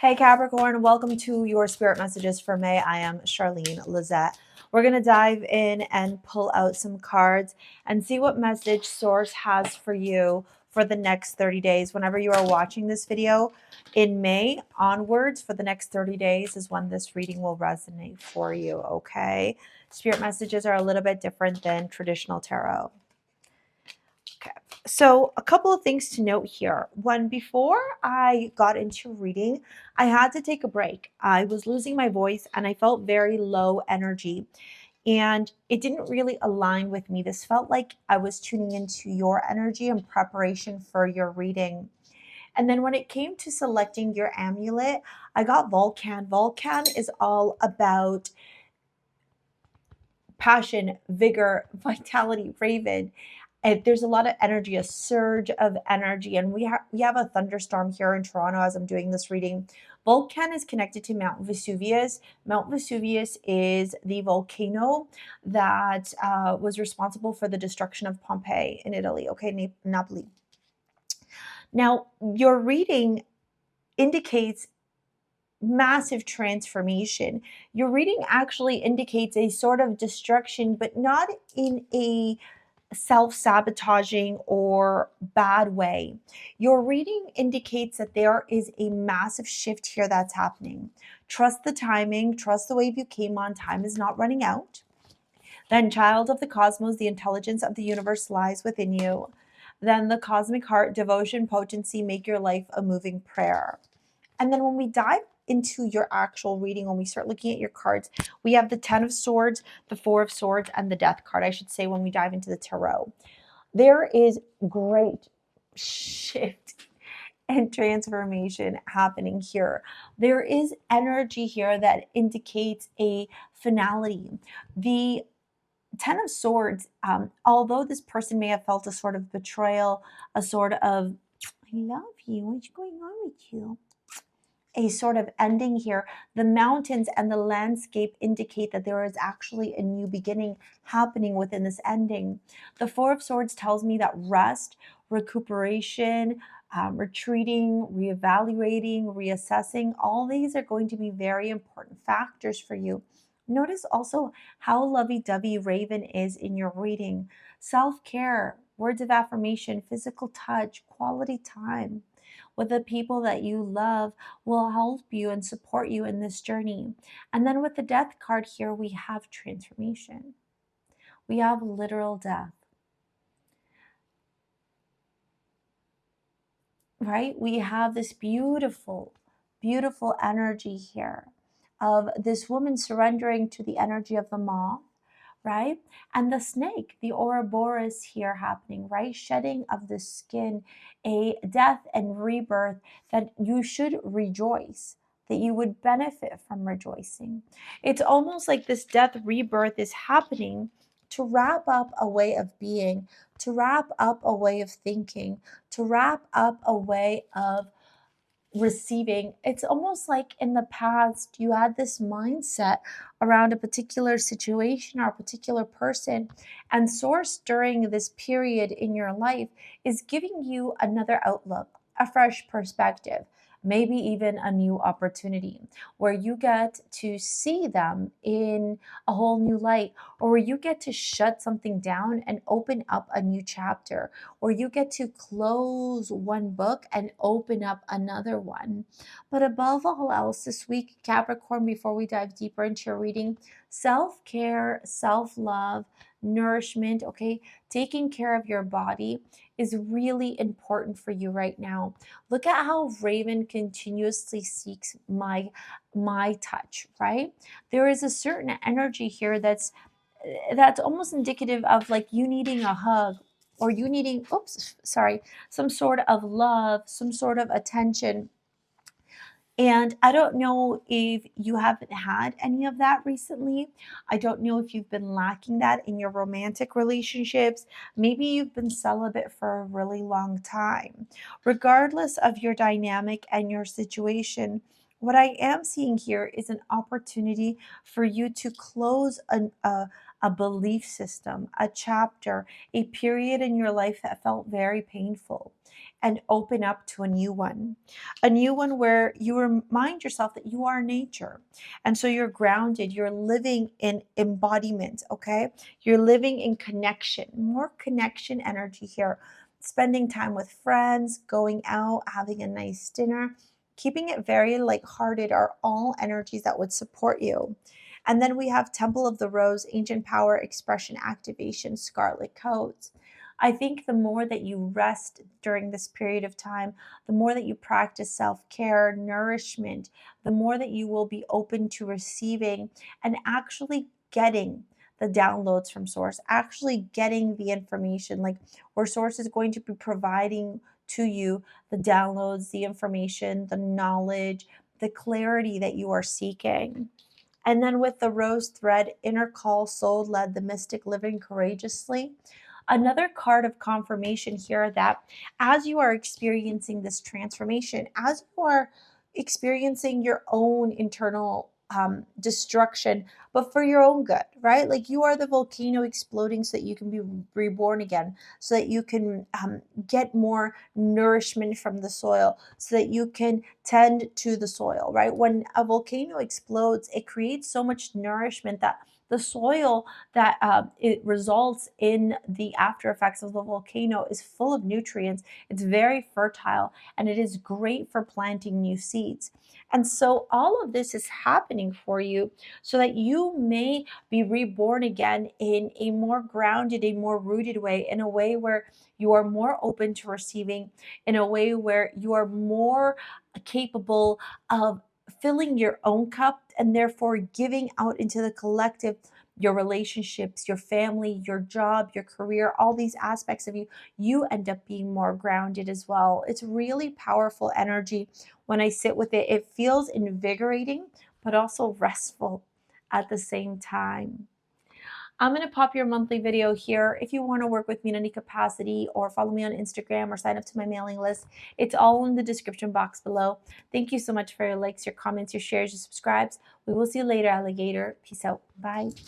Hey Capricorn, welcome to your spirit messages for May. I am Charlene Lizette. We're going to dive in and pull out some cards and see what message Source has for you for the next 30 days. Whenever you are watching this video in May onwards, for the next 30 days is when this reading will resonate for you, okay? Spirit messages are a little bit different than traditional tarot. Okay, so a couple of things to note here. One, before I got into reading, I had to take a break. I was losing my voice and I felt very low energy, and it didn't really align with me. This felt like I was tuning into your energy in preparation for your reading. And then when it came to selecting your amulet, I got Volcan. Volcan is all about passion, vigor, vitality, Raven. And there's a lot of energy, a surge of energy. And we have a thunderstorm here in Toronto as I'm doing this reading. Volcan is connected to Mount Vesuvius. Mount Vesuvius is the volcano that was responsible for the destruction of Pompeii in Italy, okay, Napoli. Now, your reading indicates massive transformation. Your reading actually indicates a sort of destruction, but not in a self-sabotaging or bad way. Your reading indicates that there is a massive shift here that's happening. Trust the timing, trust the wave you came on. Time is not running out. Then, child of the cosmos, the intelligence of the universe lies within you. Then the cosmic heart, devotion, potency, make your life a moving prayer. And then when we dive into your actual reading, when we start looking at your cards, we have the 10 of Swords, the 4 of Swords, and the Death card, I should say, when we dive into the tarot. There is great shift and transformation happening here. There is energy here that indicates a finality. The 10 of Swords, although this person may have felt a sort of betrayal, a sort of, I love you, what's going on with you? A sort of ending here. The mountains and the landscape indicate that there is actually a new beginning happening within this ending. The 4 of Swords tells me that rest, recuperation, retreating, reevaluating, reassessing, all these are going to be very important factors for you. Notice also how lovey-dovey Raven is in your reading. Self-care, words of affirmation, physical touch, quality time with the people that you love will help you and support you in this journey. And then with the Death card here, we have transformation. We have literal death, right? We have this beautiful, beautiful energy here of this woman surrendering to the energy of the moth, right? And the snake, the Ouroboros here happening, right? Shedding of the skin, a death and rebirth that you should rejoice, that you would benefit from rejoicing. It's almost like this death rebirth is happening to wrap up a way of being, to wrap up a way of thinking, to wrap up a way of receiving. It's almost like in the past you had this mindset around a particular situation or a particular person, and Source during this period in your life is giving you another outlook, a fresh perspective, maybe even a new opportunity where you get to see them in a whole new light, or where you get to shut something down and open up a new chapter, or you get to close one book and open up another one. But above all else this week, Capricorn, before we dive deeper into your reading, self-care, self-love, nourishment, okay, taking care of your body is really important for you right now. Look at how Raven continuously seeks my touch, right? There is a certain energy here that's almost indicative of like you needing a hug, or you needing, some sort of love, some sort of attention. And I don't know if you haven't had any of that recently. I don't know if you've been lacking that in your romantic relationships. Maybe you've been celibate for a really long time. Regardless of your dynamic and your situation, what I am seeing here is an opportunity for you to close a belief system, a chapter, a period in your life that felt very painful. and open up to a new one. A new one where you remind yourself that you are nature. And so you're grounded, you're living in embodiment, okay? You're living in connection, more connection energy here. Spending time with friends, going out, having a nice dinner, keeping it very lighthearted are all energies that would support you. And then we have Temple of the Rose, Ancient Power, Expression, Activation, Scarlet Codes. I think the more that you rest during this period of time, the more that you practice self care, nourishment, the more that you will be open to receiving and actually getting the downloads from Source, actually getting the information, like where Source is going to be providing to you the downloads, the information, the knowledge, the clarity that you are seeking. And then with the rose thread, inner call, soul led, the mystic living courageously. Another card of confirmation here that as you are experiencing this transformation, as you are experiencing your own internal destruction, but for your own good, right? Like you are the volcano exploding so that you can be reborn again, so that you can get more nourishment from the soil, so that you can tend to the soil, right? When a volcano explodes, it creates so much nourishment that the soil that it results in the after effects of the volcano is full of nutrients. It's very fertile and it is great for planting new seeds. And so all of this is happening for you so that you may be reborn again in a more grounded, a more rooted way, in a way where you are more open to receiving, in a way where you are more capable of filling your own cup and therefore giving out into the collective, your relationships, your family, your job, your career, all these aspects of you, you end up being more grounded as well. It's really powerful energy. When I sit with it, it feels invigorating, but also restful at the same time. I'm going to pop your monthly video here. If you want to work with me in any capacity or follow me on Instagram or sign up to my mailing list, it's all in the description box below. Thank you so much for your likes, your comments, your shares, your subscribes. We will see you later, alligator. Peace out. Bye.